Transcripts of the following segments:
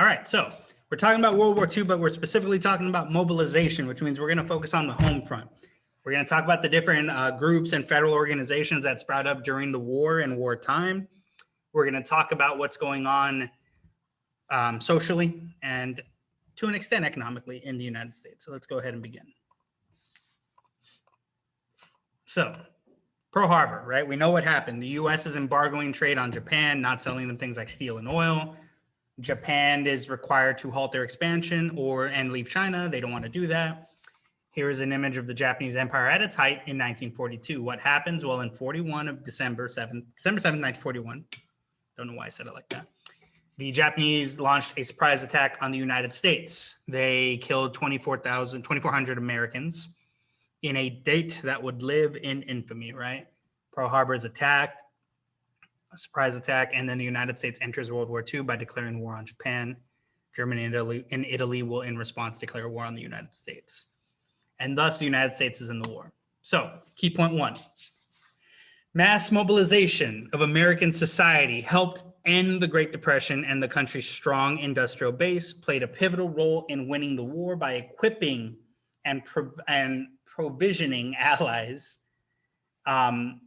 All right, so we're talking about World War II, but we're specifically talking about mobilization, which means we're going to focus on the home front. We're going to talk about the different groups and federal organizations that sprout up during the war and wartime. We're going to talk about what's going on socially and to an extent economically in the United States. So let's go ahead and begin. So Pearl Harbor, right? We know what happened. The U.S. is embargoing trade on Japan, not selling them things like steel and oil. Japan is required to halt their expansion and leave China. They don't want to do that. Here is an image of the Japanese Empire at its height in 1942. What happens? Well, in December 7th, 1941, don't know why I said it like that, the Japanese launched a surprise attack on the United States. They killed 2,400 Americans in a date that would live in infamy, right? Pearl Harbor is attacked, a surprise attack, and then the United States enters World War II by declaring war on Japan. Germany and Italy will, in response, declare war on the United States. And thus, the United States is in the war. So, key point one. Mass mobilization of American society helped end the Great Depression, and the country's strong industrial base played a pivotal role in winning the war by equipping and provisioning allies and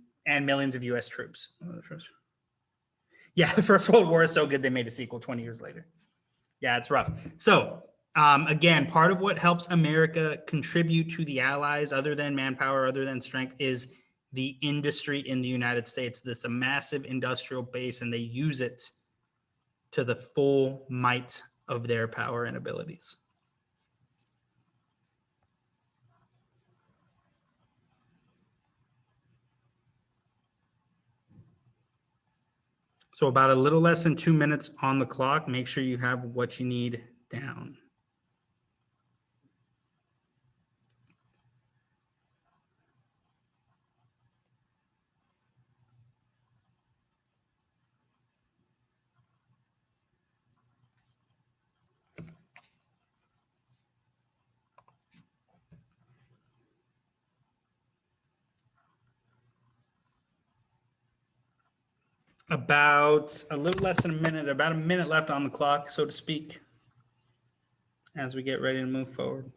millions of U.S. troops. Yeah, the First World War is so good they made a sequel 20 years later. Yeah, it's rough. So, again, part of what helps America contribute to the Allies, other than manpower, other than strength, is the industry in the United States. That's a massive industrial base, and they use it to the full might of their power and abilities. So about a little less than 2 minutes on the clock. Make sure you have what you need down. About a little less than a minute, about a minute left on the clock, so to speak, as we get ready to move forward.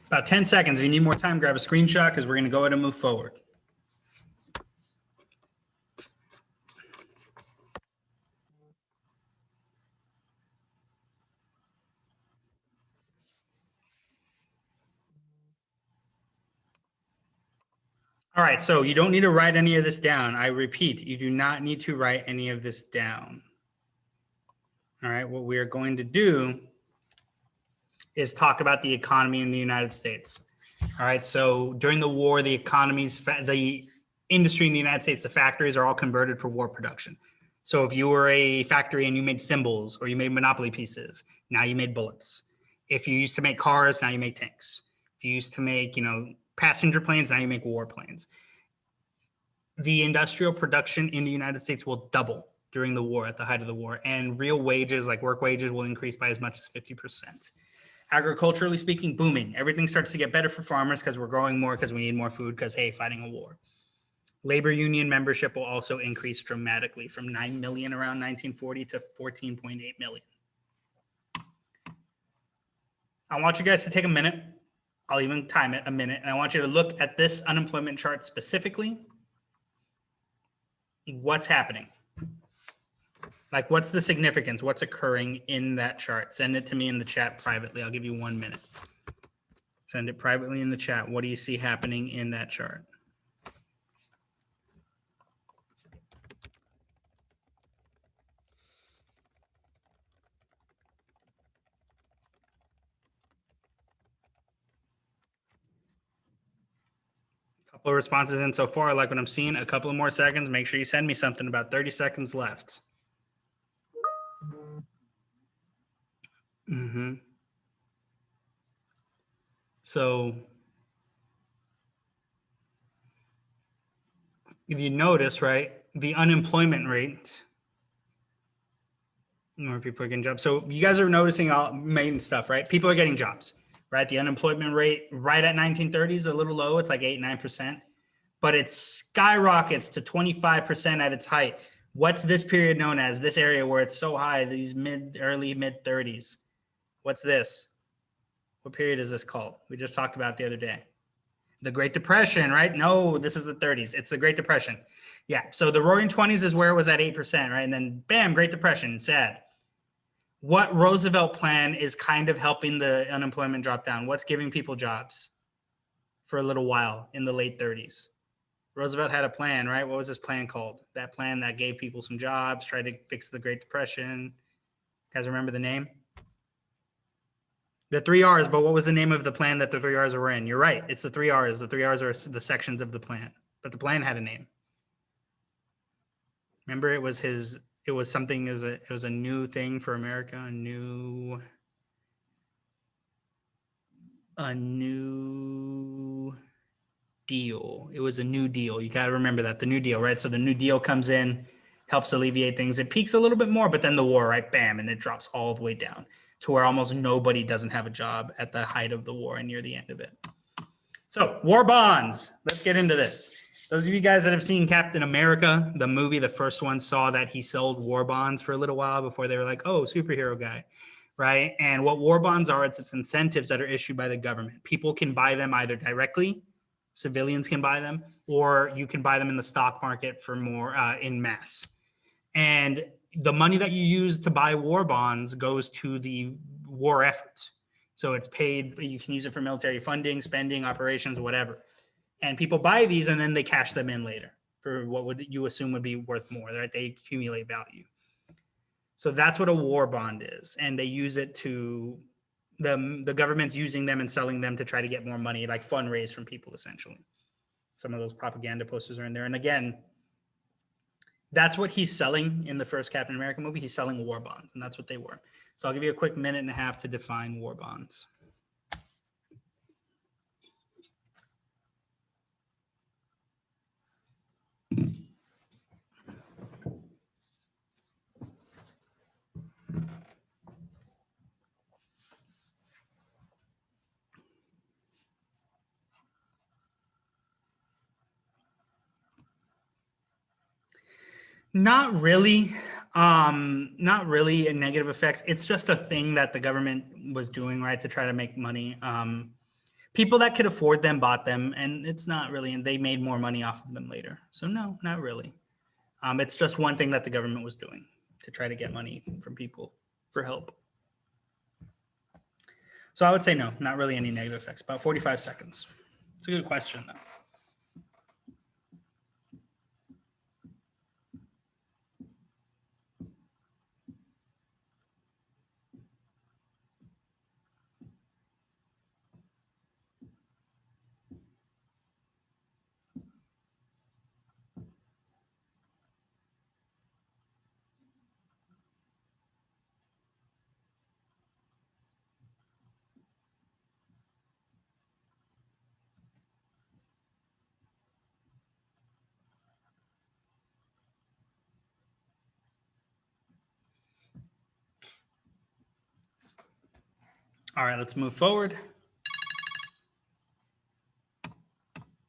About 10 seconds. If you need more time, grab a screenshot because we're going to go ahead and move forward. All right, so you don't need to write any of this down. I repeat, you do not need to write any of this down. All right, what we are going to do is talk about the economy in the United States. All right, so during the war, the industry in the United States, the factories are all converted for war production. So if you were a factory and you made thimbles or you made Monopoly pieces, now you made bullets. If you used to make cars, now you make tanks. If you used to make, passenger planes, now you make warplanes. The industrial production in the United States will double during the war, at the height of the war, and real wages, like work wages, will increase by as much as 50%. Agriculturally speaking, booming. Everything starts to get better for farmers because we're growing more, because we need more food, because, hey, fighting a war. Labor union membership will also increase dramatically from 9 million around 1940 to 14.8 million. I want you guys to take a minute. I'll even time it a minute. And I want you to look at this unemployment chart specifically. What's happening? Like, what's the significance? What's occurring in that chart? Send it to me in the chat privately. I'll give you 1 minute. Send it privately in the chat. What do you see happening in that chart? Couple of responses in so far. I like what I'm seeing. A couple of more seconds. Make sure you send me something. About 30 seconds left. So if you notice, right, the unemployment rate, more people are getting jobs. So you guys are noticing all main stuff, right? People are getting jobs, right? The unemployment rate right at 1930 is a little low. It's like 8-9%, but it skyrockets to 25% at its height. What's this period known as? This area where it's so high, these early mid 30s. What's this? What period is this called? We just talked about it the other day. The Great Depression, right? No, this is the 30s. It's the Great Depression. Yeah. So the Roaring 20s is where it was at 8%, right? And then bam, Great Depression. Sad. What Roosevelt plan is kind of helping the unemployment drop down? What's giving people jobs for a little while in the late 30s? Roosevelt had a plan, right? What was his plan called? That plan that gave people some jobs, tried to fix the Great Depression. You guys remember the name? The 3 R's, but what was the name of the plan that the 3 R's were in? You're right. It's the 3 R's. The 3 R's are the sections of the plan, but the plan had a name. Remember, it was something, it was a new thing for America, a new deal. It was a new deal. You got to remember that, the New Deal, right? So the New Deal comes in, helps alleviate things. It peaks a little bit more, but then the war, right? Bam, and it drops all the way down to where almost nobody doesn't have a job at the height of the war and near the end of it. So war bonds. Let's get into this. Those of you guys that have seen Captain America, the movie, the first one, saw that he sold war bonds for a little while before they were like, oh, superhero guy, right? And what war bonds are, it's incentives that are issued by the government. People can buy them either directly, civilians can buy them, or you can buy them in the stock market for more in mass. And the money that you use to buy war bonds goes to the war efforts. So it's paid, you can use it for military funding, spending, operations, whatever. And people buy these and then they cash them in later for what would you assume would be worth more, right? They accumulate value. So that's what a war bond is. And they use it to, the government's using them and selling them to try to get more money, like fundraise from people, essentially. Some of those propaganda posters are in there. And again, that's what he's selling in the first Captain America movie. He's selling war bonds, and that's what they were. So I'll give you a quick minute and a half to define war bonds. Not really. Not really a negative effects. It's just a thing that the government was doing, right, to try to make money. People that could afford them bought them, and it's not really, and they made more money off of them later. So no, not really. It's just one thing that the government was doing to try to get money from people for help. So I would say no, not really any negative effects. About 45 seconds. It's a good question, though. All right, let's move forward.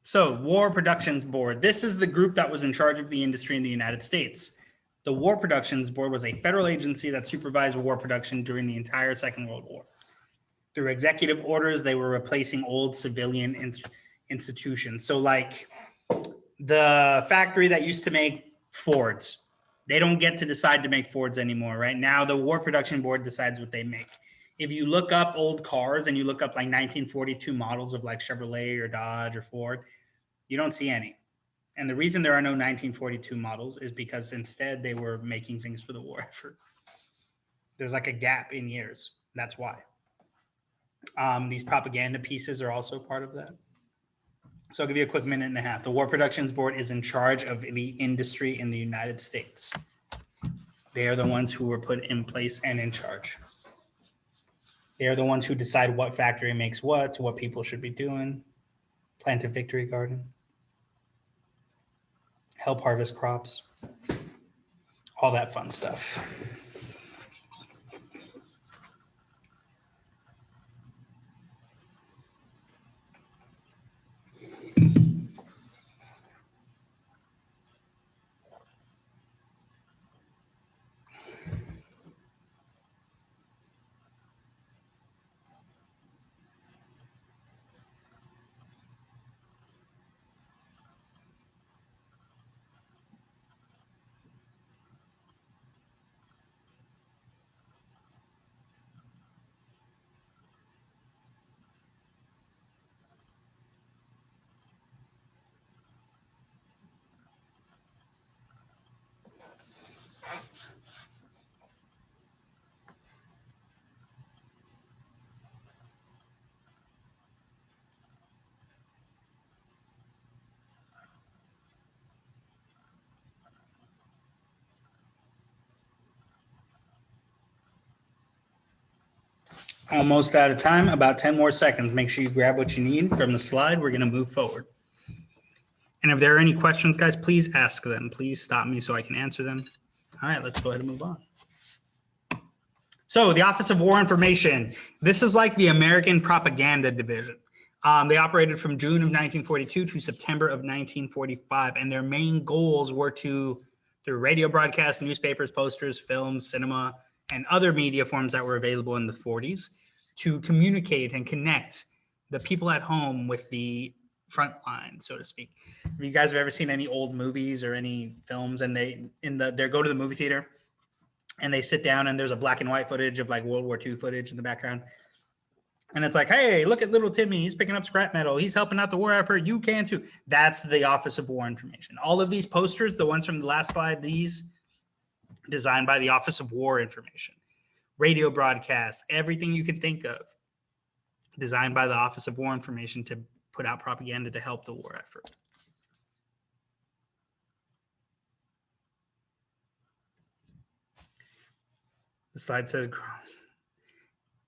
So, War Productions Board. This is the group that was in charge of the industry in the United States. The War Productions Board was a federal agency that supervised war production during the entire Second World War. Through executive orders, they were replacing old civilian institutions. So, like the factory that used to make Fords, they don't get to decide to make Fords anymore. Right now, the War Production Board decides what they make. If you look up old cars and you look up like 1942 models of like Chevrolet or Dodge or Ford, you don't see any. And the reason there are no 1942 models is because instead they were making things for the war effort. There's like a gap in years. That's why. These propaganda pieces are also part of that. So I'll give you a quick minute and a half. The War Productions Board is in charge of the industry in the United States. They are the ones who were put in place and in charge. They are the ones who decide what factory makes what people should be doing, plant a victory garden, help harvest crops, all that fun stuff. Almost out of time, about 10 more seconds. Make sure you grab what you need from the slide. We're going to move forward. And if there are any questions, guys, please ask them. Please stop me so I can answer them. All right, let's go ahead and move on. So the Office of War Information, this is like the American Propaganda Division. They operated from June of 1942 to September of 1945, and their main goals were to, through radio broadcasts, newspapers, posters, films, cinema, and other media forms that were available in the 40s, to communicate and connect the people at home with the front line, so to speak. If you guys have ever seen any old movies or any films, and they go to the movie theater and they sit down and there's a black and white footage of like World War II footage in the background. And it's like, hey, look at little Timmy. He's picking up scrap metal. He's helping out the war effort. You can too. That's the Office of War Information. All of these posters, the ones from the last slide, these designed by the Office of War Information. Radio broadcasts, everything you can think of, designed by the Office of War Information to put out propaganda to help the war effort. The slide says,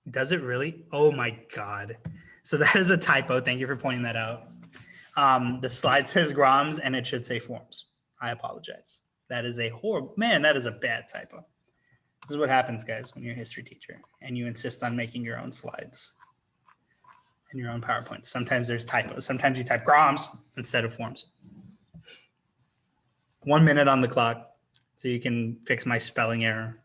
does it really? Oh my God. So that is a typo. Thank you for pointing that out. The slide says Groms and it should say Forms. I apologize. That is a horrible, man, that is a bad typo. This is what happens, guys, when you're a history teacher and you insist on making your own slides and your own PowerPoints. Sometimes there's typos. Sometimes you type Groms instead of Forms. 1 minute on the clock so you can fix my spelling error.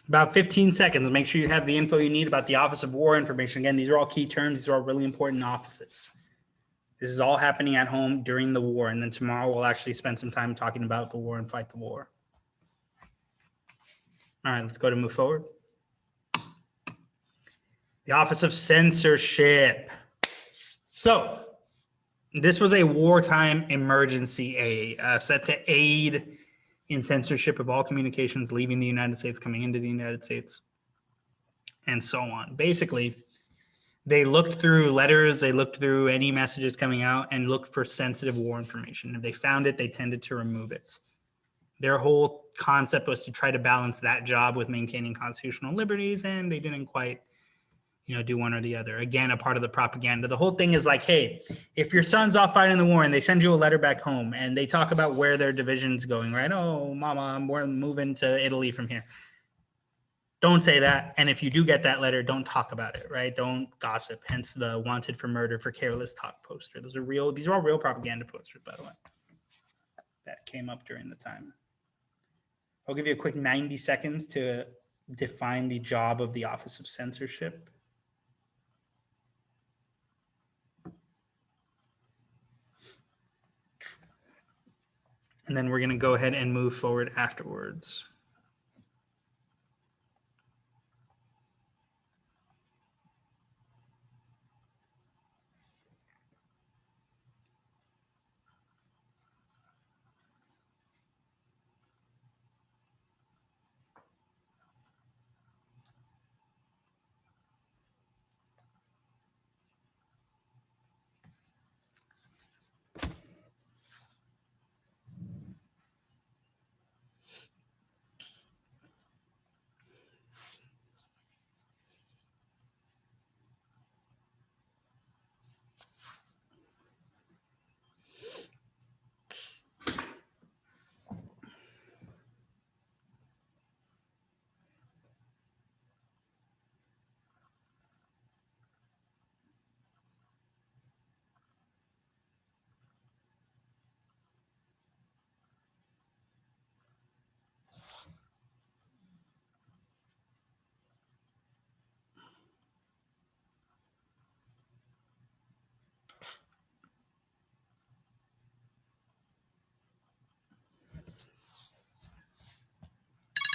About 15 seconds. Make sure you have the info you need about the Office of War Information. Again, these are all key terms. These are all really important offices. This is all happening at home during the war. And then tomorrow we'll actually spend some time talking about the war and fight the war. All right, let's go to move forward. The Office of Censorship. So this was a wartime emergency aid set to aid in censorship of all communications leaving the United States, coming into the United States, and so on. Basically, they looked through letters, they looked through any messages coming out and looked for sensitive war information. If they found it, they tended to remove it. Their whole concept was to try to balance that job with maintaining constitutional liberties, and they didn't quite do one or the other. Again, a part of the propaganda. The whole thing is like, hey, if your son's off fighting the war and they send you a letter back home and they talk about where their division's going, right? Oh, mama, we're moving to Italy from here. Don't say that. And if you do get that letter, don't talk about it, right? Don't gossip. Hence the wanted for murder for careless talk poster. These are all real propaganda posters, by the way. that came up during the time. I'll give you a quick 90 seconds to define the job of the Office of Censorship. And then we're going to go ahead and move forward afterwards.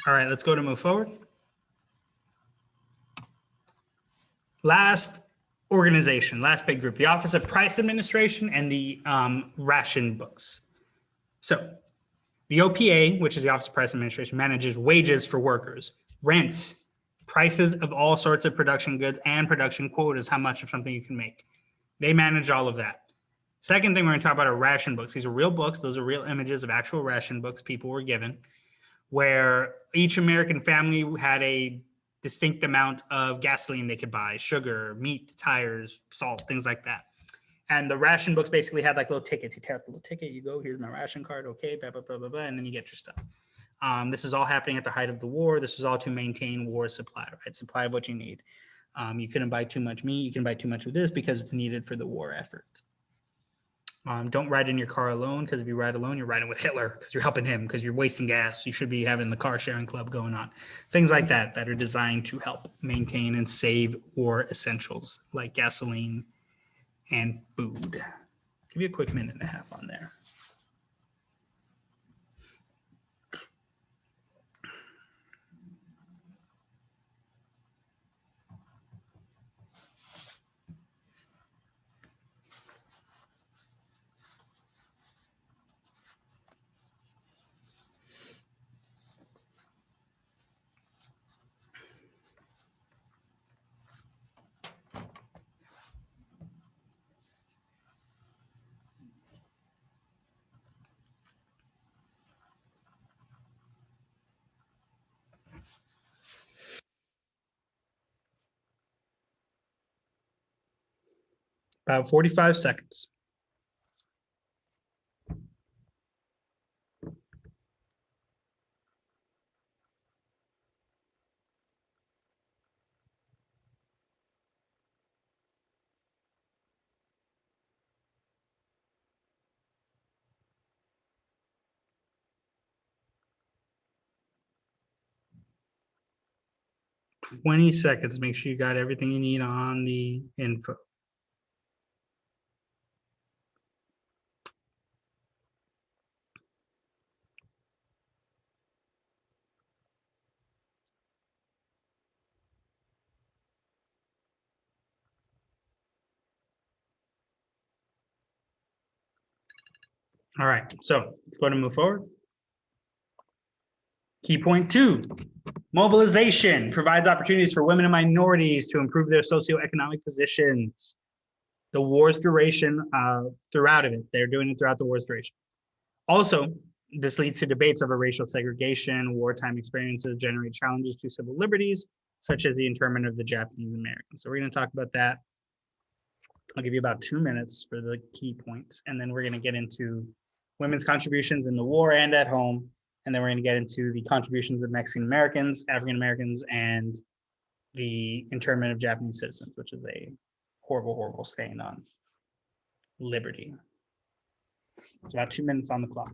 All right, let's go to move forward. Last organization, last big group, the Office of Price Administration and the ration books. So the OPA, which is the Office of Price Administration, manages wages for workers, rent, prices of all sorts of production goods and production quotas, how much of something you can make. They manage all of that. Second thing we're going to talk about are ration books. These are real books. Those are real images of actual ration books people were given, where each American family had a distinct amount of gasoline they could buy, sugar, meat, tires, salt, things like that. And the ration books basically had like little tickets. You tear up the little ticket, you go, here's my ration card, okay, blah, blah, blah, blah, blah, and then you get your stuff. This is all happening at the height of the war. This was all to maintain war supply, right? Supply of what you need. You couldn't buy too much meat. You can buy too much of this because it's needed for the war effort. Don't ride in your car alone, because if you ride alone, you're riding with Hitler because you're helping him, because you're wasting gas. You should be having the car sharing club going on. Things like that that are designed to help maintain and save war essentials like gasoline and food. Give you a quick minute and a half on there. About 45 seconds. Twenty seconds. Make sure you got everything you need on the info. All right, so let's go ahead and move forward. Key point 2, mobilization provides opportunities for women and minorities to improve their socioeconomic positions. The war's duration, throughout of it, they're doing it throughout the war's duration. Also, this leads to debates over racial segregation. Wartime experiences generate challenges to civil liberties, such as the internment of the Japanese Americans. So we're going to talk about that. I'll give you about 2 minutes for the key points, and then we're going to get into women's contributions in the war and at home, and then we're going to get into the contributions of Mexican Americans, African Americans, and the internment of Japanese citizens, which is a horrible, horrible stain on liberty. It's about 2 minutes on the clock.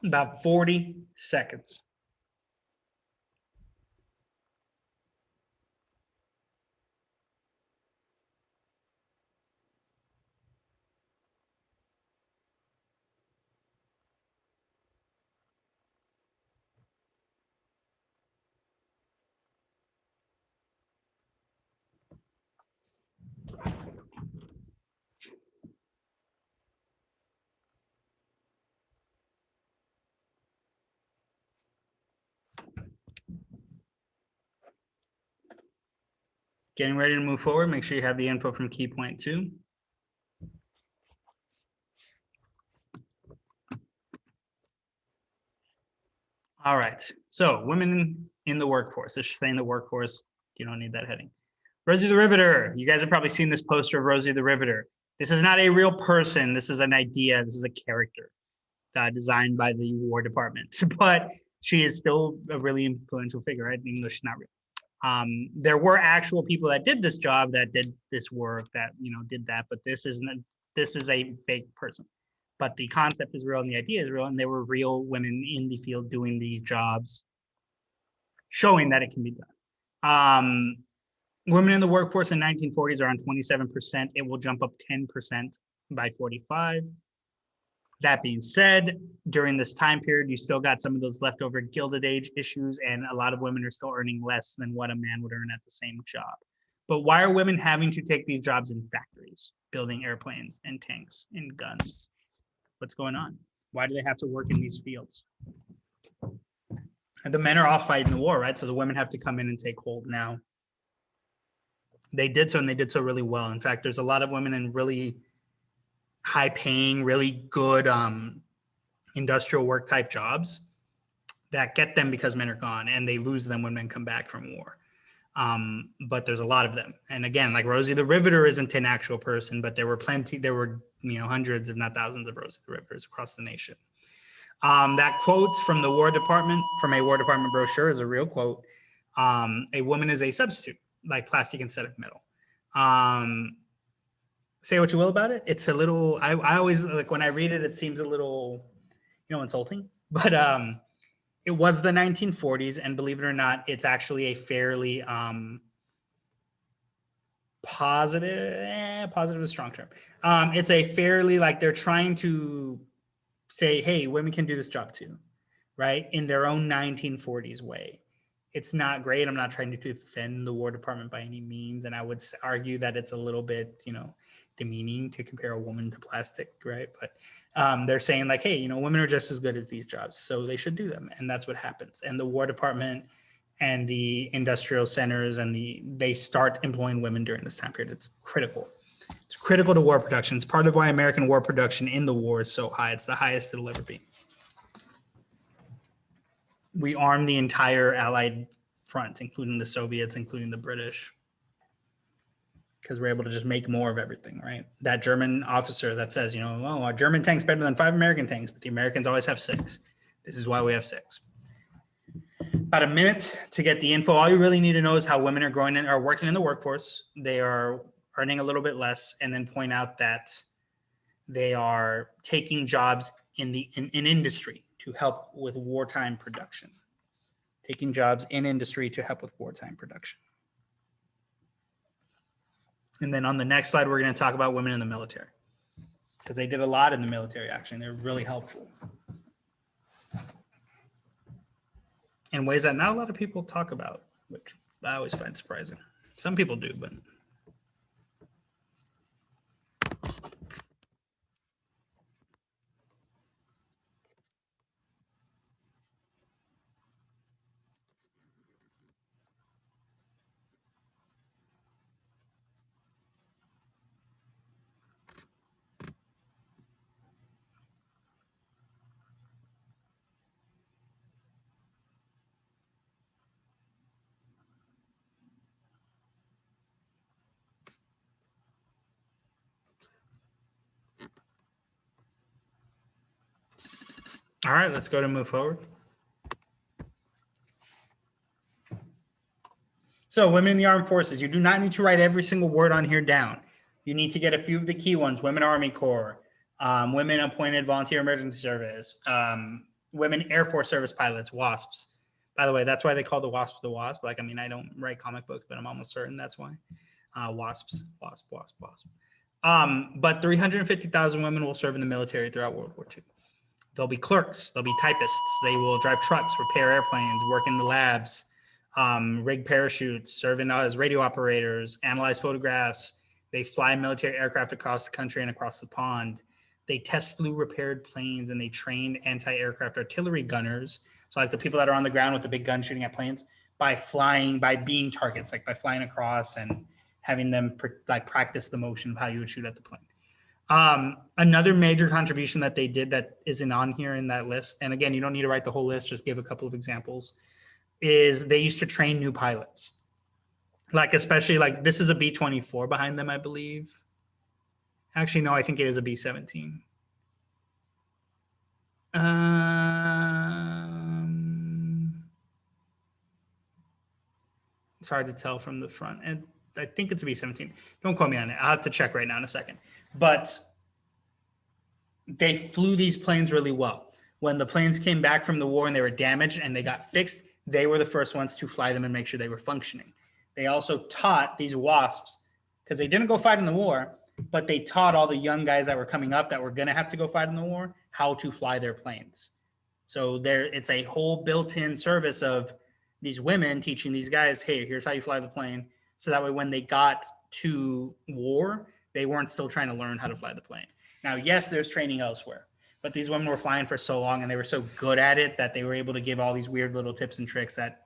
About 40 seconds. Getting ready to move forward. Make sure you have the info from key point 2. All right. So women in the workforce. It's just saying the workforce. You don't need that heading. Rosie the Riveter. You guys have probably seen this poster of Rosie the Riveter. This is not a real person. This is an idea. This is a character designed by the War Department. But she is still a really influential figure, right? Even though she's not real. There were actual people that did this job, that did this work, that did that. But this is a fake person. But the concept is real and the idea is real, and there were real women in the field doing these jobs, showing that it can be done. Women in the workforce in 1940s are on 27%. It will jump up 10% by 45. That being said, during this time period, you still got some of those leftover Gilded Age issues, and a lot of women are still earning less than what a man would earn at the same job. But why are women having to take these jobs in factories, building airplanes and tanks and guns? What's going on? Why do they have to work in these fields? And the men are off fighting the war, right? So the women have to come in and take hold now. They did so, and they did so really well. In fact, there's a lot of women in really high-paying, really good industrial work type jobs that get them because men are gone, and they lose them when men come back from war. But there's a lot of them. And again, like Rosie the Riveter isn't an actual person, but there were hundreds, if not thousands of Rosie the Riveters across the nation. That quote from the War Department, from a War Department brochure, is a real quote. A woman is a substitute, like plastic instead of metal. Say what you will about it. It's a little, I always, like when I read it, it seems a little, insulting, but it was the 1940s, and believe it or not, it's actually a fairly positive is a strong term. It's a fairly, like, they're trying to say, hey, women can do this job too, right? In their own 1940s way. It's not great. I'm not trying to defend the War Department by any means, and I would argue that it's a little bit, demeaning to compare a woman to plastic, right? But they're saying like, hey, women are just as good at these jobs, so they should do them, and that's what happens. And the War Department and the industrial centers and they start employing women during this time period. It's critical. It's critical to war production. It's part of why American war production in the war is so high. It's the highest it'll ever be. We armed the entire Allied front, including the Soviets, including the British, because we're able to just make more of everything, right? That German officer that says, oh, our German tank's better than 5 American tanks, but the Americans always have 6. This is why we have 6. About a minute to get the info. All you really need to know is how women are working in the workforce. They are earning a little bit less, and then point out that they are taking jobs in industry to help with wartime production. Taking jobs in industry to help with wartime production. And then on the next slide, we're going to talk about women in the military, because they did a lot in the military, actually. They're really helpful in ways that not a lot of people talk about, which I always find surprising. Some people do, but all right, let's go to move forward. So women in the armed forces, you do not need to write every single word on here down. You need to get a few of the key ones: Women Army Corps, Women Appointed Volunteer Emergency Service, women Air Force Service pilots, WASPs. By the way, that's why they call the WASP. Like, I mean, I don't write comic books, but I'm almost certain that's why. WASPs. But 350,000 women will serve in the military throughout World War II. They'll be clerks. They'll be typists. They will drive trucks, repair airplanes, work in the labs, rig parachutes, serve as radio operators, analyze photographs. They fly military aircraft across the country and across the pond. They test repaired planes, and they train anti-aircraft artillery gunners. So like the people that are on the ground with the big gun shooting at planes by being targets, like by flying across and having them practice the motion of how you would shoot at the plane. Another major contribution that they did that isn't on here in that list, and again, you don't need to write the whole list, just give a couple of examples, is they used to train new pilots. Like, especially like this is a B-24 behind them, I believe. Actually, no, I think it is a B-17. It's hard to tell from the front, and I think it's a B-17. Don't quote me on it. I'll have to check right now in a second. But they flew these planes really well. When the planes came back from the war and they were damaged and they got fixed, they were the first ones to fly them and make sure they were functioning. They also taught these WASPs, because they didn't go fight in the war, but they taught all the young guys that were coming up that were going to have to go fight in the war how to fly their planes. So it's a whole built-in service of these women teaching these guys, hey, here's how you fly the plane. So that way when they got to war, they weren't still trying to learn how to fly the plane. Now, yes, there's training elsewhere, but these women were flying for so long and they were so good at it that they were able to give all these weird little tips and tricks that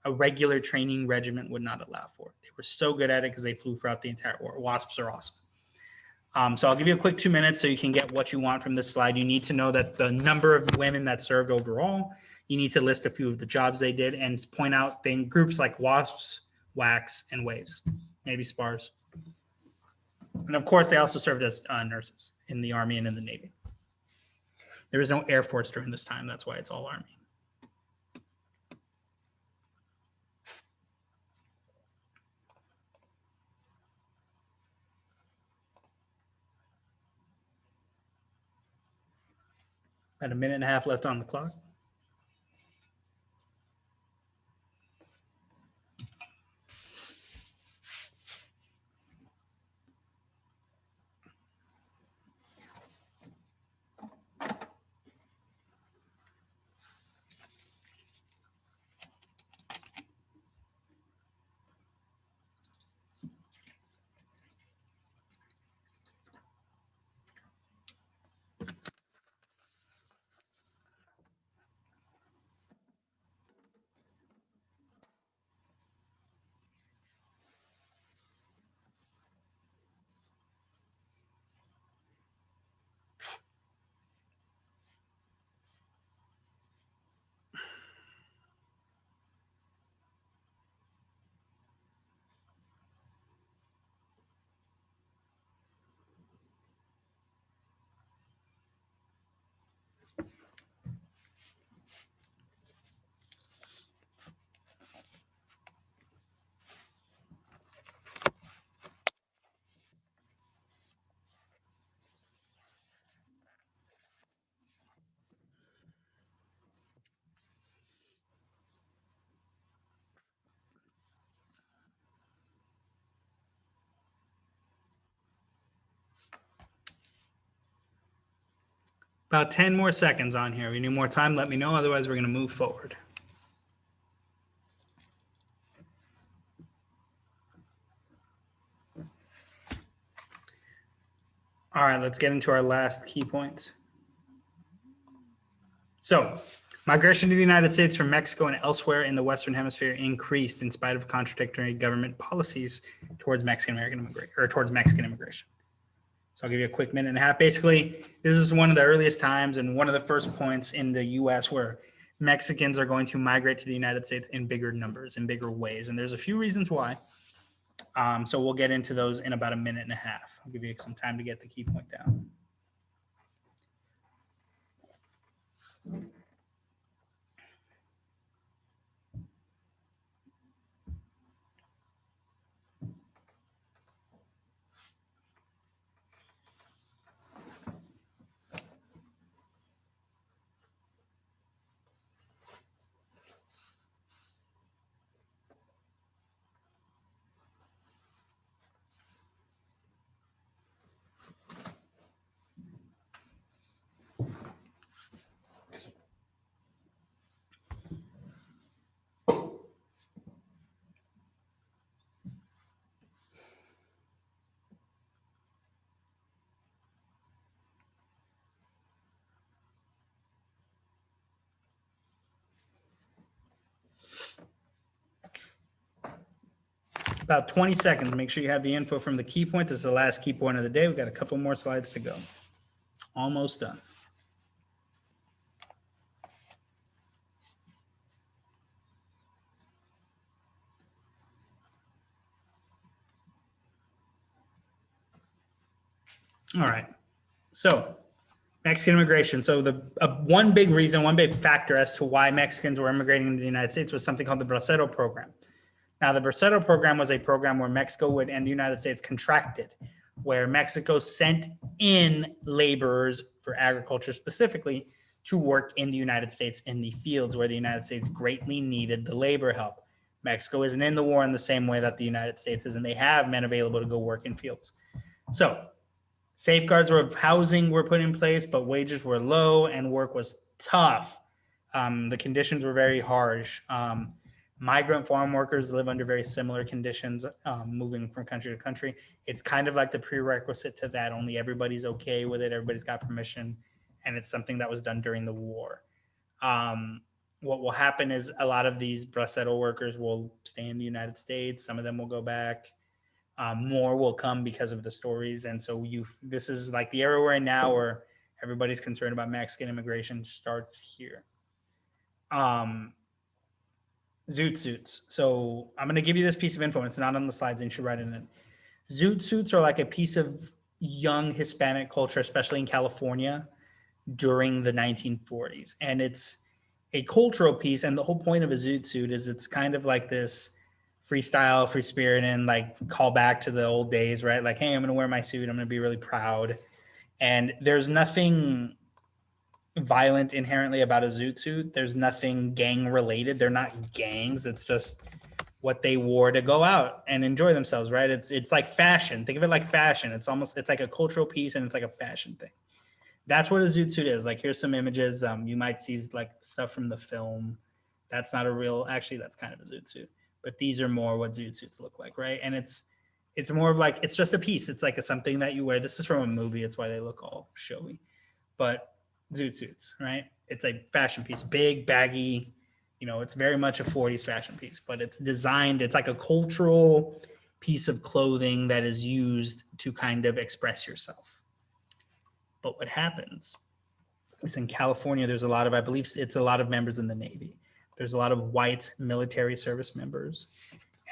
a regular training regiment would not allow for. They were so good at it because they flew throughout the entire war. WASPs are awesome. So I'll give you a quick 2 minutes so you can get what you want from this slide. You need to know that the number of women that served overall. You need to list a few of the jobs they did and point out groups like WASPs, WACs, and WAVES, maybe SPARs. And of course, they also served as nurses in the Army and in the Navy. There was no Air Force during this time. That's why it's all Army. About a minute and a half left on the clock. About 10 more seconds on here. If you need more time, let me know. Otherwise, we're going to move forward. All right, let's get into our last key points. So, migration to the United States from Mexico and elsewhere in the Western Hemisphere increased in spite of contradictory government policies towards Mexican immigration. So I'll give you a quick minute and a half. Basically, this is one of the earliest times and one of the first points in the U.S. where Mexicans are going to migrate to the United States in bigger numbers, in bigger ways. And there's a few reasons why. So we'll get into those in about a minute and a half. I'll give you some time to get the key point down. About 20 seconds. Make sure you have the info from the key point. This is the last key point of the day. We've got a couple more slides to go. Almost done. All right. So Mexican immigration. So the one big reason, one big factor as to why Mexicans were immigrating into the United States was something called the Bracero program. Now, the Bracero program was a program where Mexico would and the United States contracted, where Mexico sent in laborers for agriculture specifically to work in the United States in the fields where the United States greatly needed the labor help. Mexico isn't in the war in the same way that the United States is, and they have men available to go work in fields. So safeguards of housing were put in place, but wages were low and work was tough. The conditions were very harsh. Migrant farm workers live under very similar conditions, moving from country to country. It's kind of like the prerequisite to that, only everybody's okay with it. Everybody's got permission, and it's something that was done during the war. What will happen is a lot of these bracero workers will stay in the United States. Some of them will go back. More will come because of the stories. And so this is like the era we're in now where everybody's concerned about Mexican immigration starts here. Zoot suits. So I'm going to give you this piece of info. It's not on the slides, and you should write it in. Zoot suits are like a piece of young Hispanic culture, especially in California during the 1940s. And it's a cultural piece. And the whole point of a zoot suit is it's kind of like this freestyle, free spirit, and like call back to the old days, right? Like, hey, I'm going to wear my suit. I'm going to be really proud. And there's nothing violent inherently about a zoot suit. There's nothing gang related. They're not gangs. It's just what they wore to go out and enjoy themselves, right? It's like fashion. Think of it like fashion. It's like a cultural piece, and it's like a fashion thing. That's what a zoot suit is. Like, here's some images. You might see like stuff from the film. That's not a real, actually, that's kind of a zoot suit. But these are more what zoot suits look like, right? And it's more of like, it's just a piece. It's like something that you wear. This is from a movie. It's why they look all showy. But zoot suits, right? It's a fashion piece, big, baggy. It's very much a 40s fashion piece, but it's designed, it's like a cultural piece of clothing that is used to kind of express yourself. But what happens is in California, there's a lot of, I believe it's a lot of members in the Navy. There's a lot of white military service members,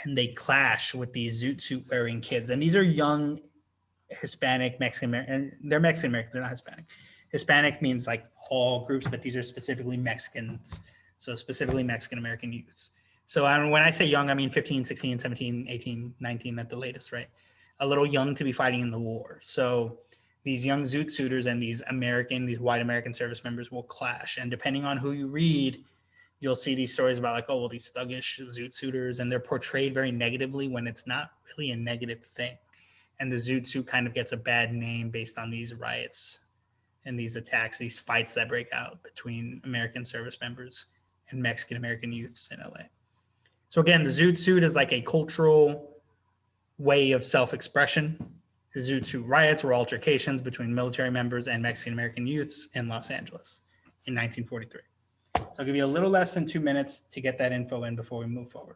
and they clash with these zoot suit wearing kids. And these are young Hispanic, Mexican American, they're Mexican Americans, they're not Hispanic. Hispanic means like all groups, but these are specifically Mexicans. So specifically Mexican American youths. So when I say young, I mean 15, 16, 17, 18, 19 at the latest, right? A little young to be fighting in the war. So these young zoot suiters and these white American service members will clash. And depending on who you read, you'll see these stories about like, oh, well, these thuggish zoot suiters, and they're portrayed very negatively when it's not really a negative thing. And the zoot suit kind of gets a bad name based on these riots and these attacks, these fights that break out between American service members and Mexican American youths in LA. So again, the zoot suit is like a cultural way of self-expression. The zoot suit riots were altercations between military members and Mexican American youths in Los Angeles in 1943. So I'll give you a little less than 2 minutes to get that info in before we move forward.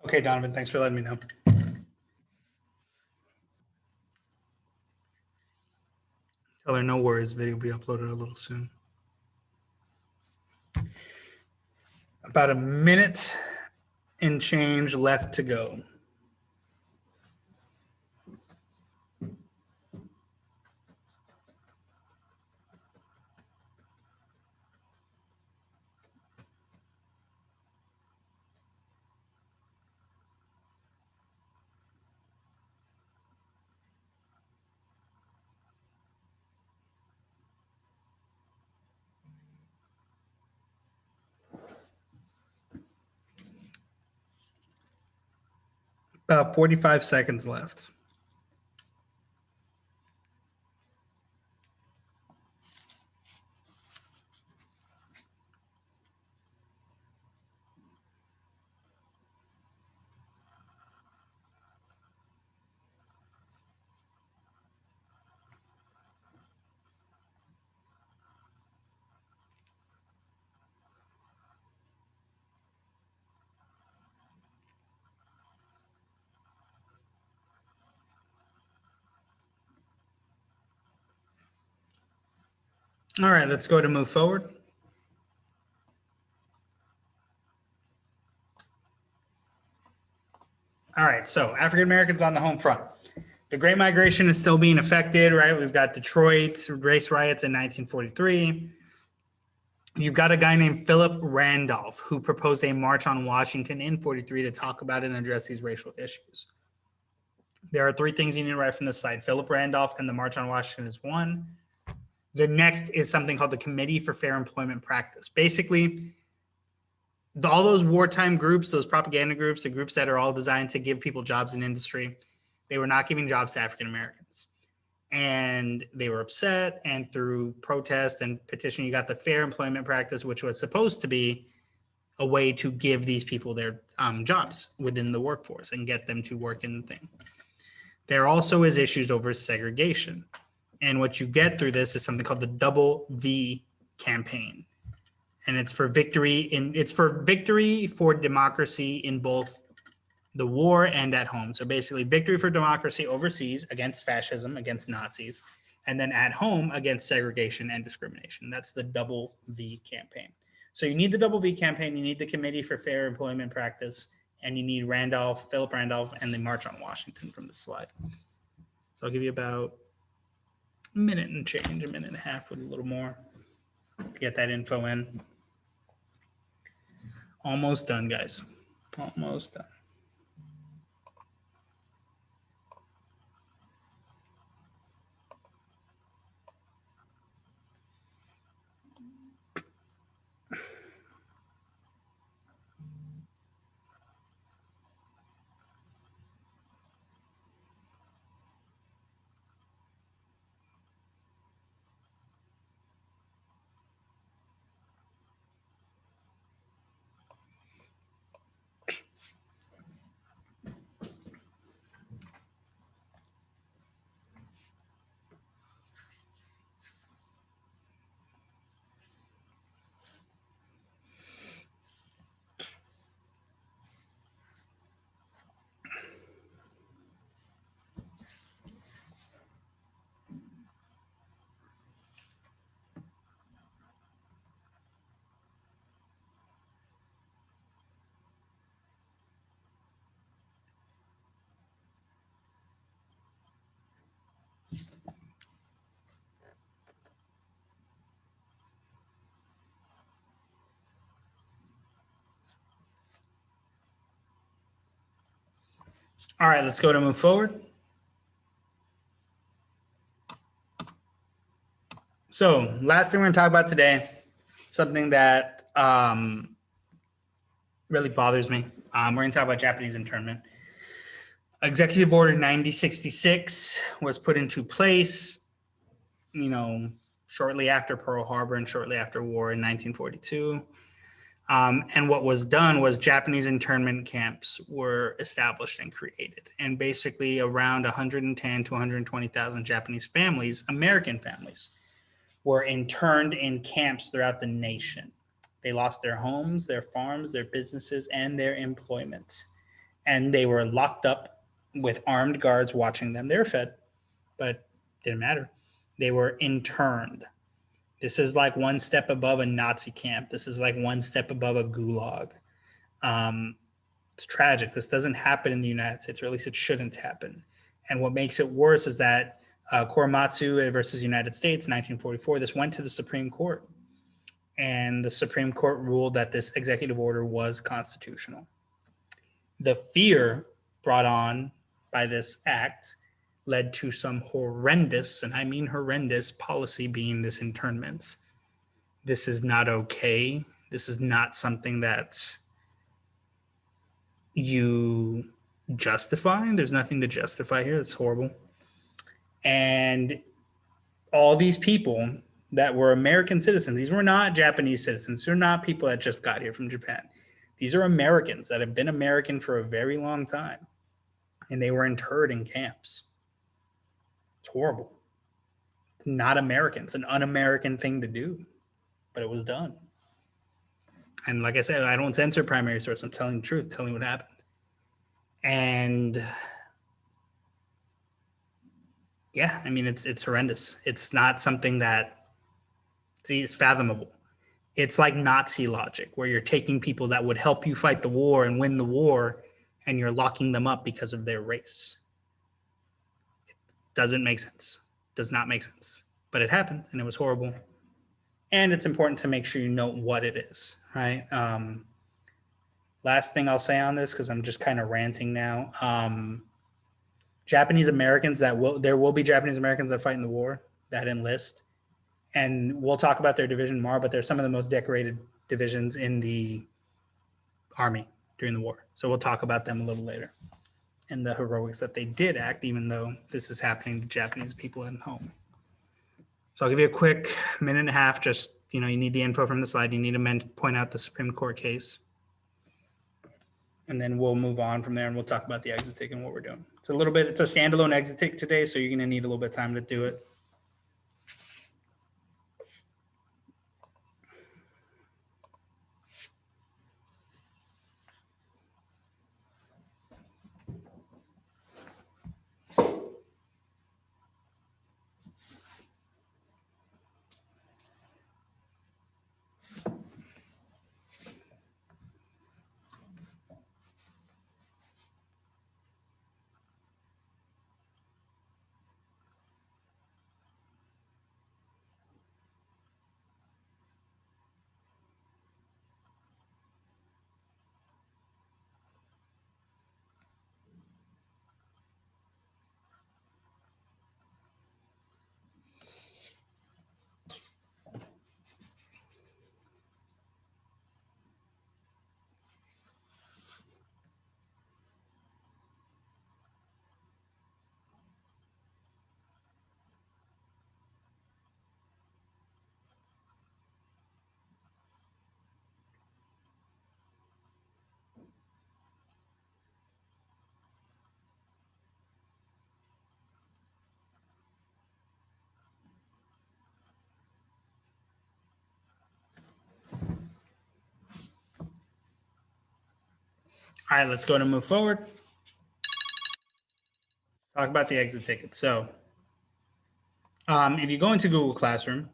Okay, Donovan, thanks for letting me know. Tell her no worries, video will be uploaded a little soon. About a minute and change left to go. About 45 seconds left. All right, let's go to move forward. All right, so African Americans on the home front. The Great Migration is still being affected, right? We've got Detroit race riots in 1943. You've got a guy named Philip Randolph who proposed a march on Washington in 43 to talk about and address these racial issues. There are three things you need to write from this slide. Philip Randolph and the March on Washington is one. The next is something called the Committee for Fair Employment Practice. Basically, all those wartime groups, those propaganda groups, the groups that are all designed to give people jobs in industry, they were not giving jobs to African Americans. And they were upset, and through protest and petition, you got the Fair Employment Practice, which was supposed to be a way to give these people their jobs within the workforce and get them to work in the thing. There also is issues over segregation. And what you get through this is something called the Double V campaign. And it's for victory for democracy in both the war and at home. So basically victory for democracy overseas against fascism, against Nazis, and then at home against segregation and discrimination. That's the Double V campaign. So you need the Double V campaign, you need the Committee for Fair Employment Practice, and you need Philip Randolph, and the March on Washington from this slide. So I'll give you about a minute and change, a minute and a half with a little more to get that info in. Almost done, guys. Almost done. All right, let's go to move forward. So last thing we're going to talk about today, something that really bothers me. We're going to talk about Japanese internment. Executive Order 9066 was put into place, shortly after Pearl Harbor and shortly after war in 1942. And what was done was Japanese internment camps were established and created. And basically around 110 to 120,000 Japanese families, American families, were interned in camps throughout the nation. They lost their homes, their farms, their businesses, and their employment. And they were locked up with armed guards watching them. They were fed, but didn't matter. They were interned. This is like one step above a Nazi camp. This is like one step above a gulag. It's tragic. This doesn't happen in the United States, or at least it shouldn't happen. And what makes it worse is that Korematsu versus United States, 1944, this went to the Supreme Court. And the Supreme Court ruled that this executive order was constitutional. The fear brought on by this act led to some horrendous, and I mean horrendous, policy being this internment. This is not okay. This is not something that you justify. There's nothing to justify here. It's horrible. And all these people that were American citizens, these were not Japanese citizens. These are not people that just got here from Japan. These are Americans that have been American for a very long time. And they were interred in camps. It's horrible. It's not American. It's an un-American thing to do, but it was done. And like I said, I don't censor primary source. I'm telling the truth, telling what happened. And yeah, I mean, it's horrendous. It's not something that See, it's fathomable. It's like Nazi logic, where you're taking people that would help you fight the war and win the war, and you're locking them up because of their race. It doesn't make sense. Does not make sense. But it happened, and it was horrible. And it's important to make sure you know what it is, right? Last thing I'll say on this, because I'm just kind of ranting now. Japanese Americans there will be Japanese Americans that fight in the war, that enlist. And we'll talk about their division tomorrow, but they're some of the most decorated divisions in the Army during the war. So we'll talk about them a little later and the heroics that they did act, even though this is happening to Japanese people at home. So I'll give you a quick minute and a half. Just, you need the info from the slide. You need to point out the Supreme Court case. And then we'll move on from there and we'll talk about the exit ticket and what we're doing. It's a standalone exit ticket today, so you're going to need a little bit of time to do it. All right, let's go to move forward. Talk about the exit ticket. So if you go into Google Classroom,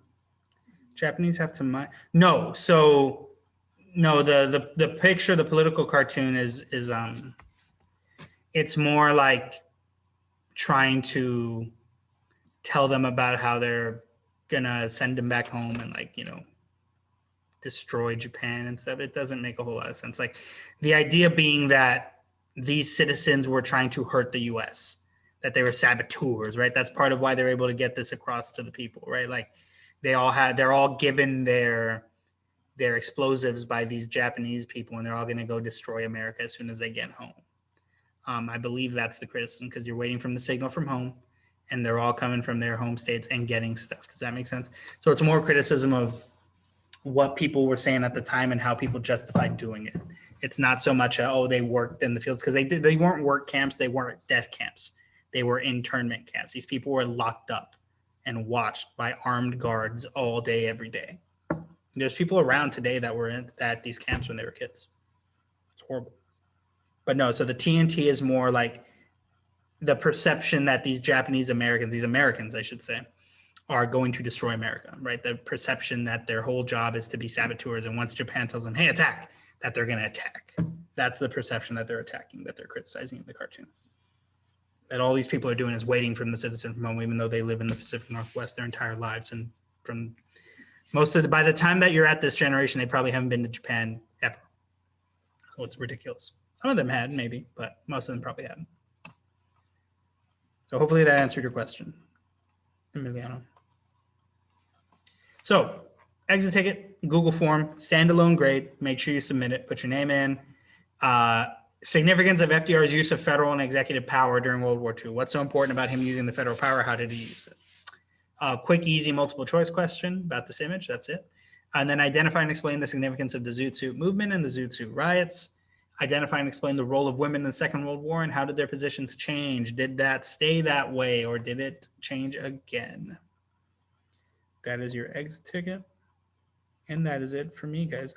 Japanese have to no. So no, the picture, the political cartoon is it's more like trying to tell them about how they're gonna send them back home and destroy Japan and stuff. It doesn't make a whole lot of sense. Like the idea being that these citizens were trying to hurt the US, that they were saboteurs, right? That's part of why they're able to get this across to the people, right? Like they're all given their explosives by these Japanese people, and they're all going to go destroy America as soon as they get home. I believe that's the criticism, because you're waiting from the signal from home, and they're all coming from their home states and getting stuff. Does that make sense? So it's more criticism of what people were saying at the time and how people justified doing it. It's not so much they worked in the fields, because they weren't work camps, they weren't death camps. They were internment camps. These people were locked up and watched by armed guards all day, every day. There's people around today that were at these camps when they were kids. It's horrible. But no, so the TNT is more like the perception that these Japanese Americans, these Americans, I should say, are going to destroy America, right? The perception that their whole job is to be saboteurs. And once Japan tells them, hey, attack, that they're going to attack. That's the perception that they're attacking, that they're criticizing in the cartoon. That all these people are doing is waiting from the citizen from home, even though they live in the Pacific Northwest their entire lives. And from by the time that you're at this generation, they probably haven't been to Japan ever. So it's ridiculous. Some of them had, maybe, but most of them probably hadn't. So hopefully that answered your question, Emiliano. So exit ticket, Google form, standalone grade. Make sure you submit it. Put your name in. Significance of FDR's use of federal and executive power during World War II. What's so important about him using the federal power? How did he use it? Quick, easy, multiple choice question about this image. That's it. And then identify and explain the significance of the Zoot Suit movement and the Zoot Suit riots. Identify and explain the role of women in the Second World War and how did their positions change? Did that stay that way or did it change again? That is your exit ticket. And that is it for me, guys.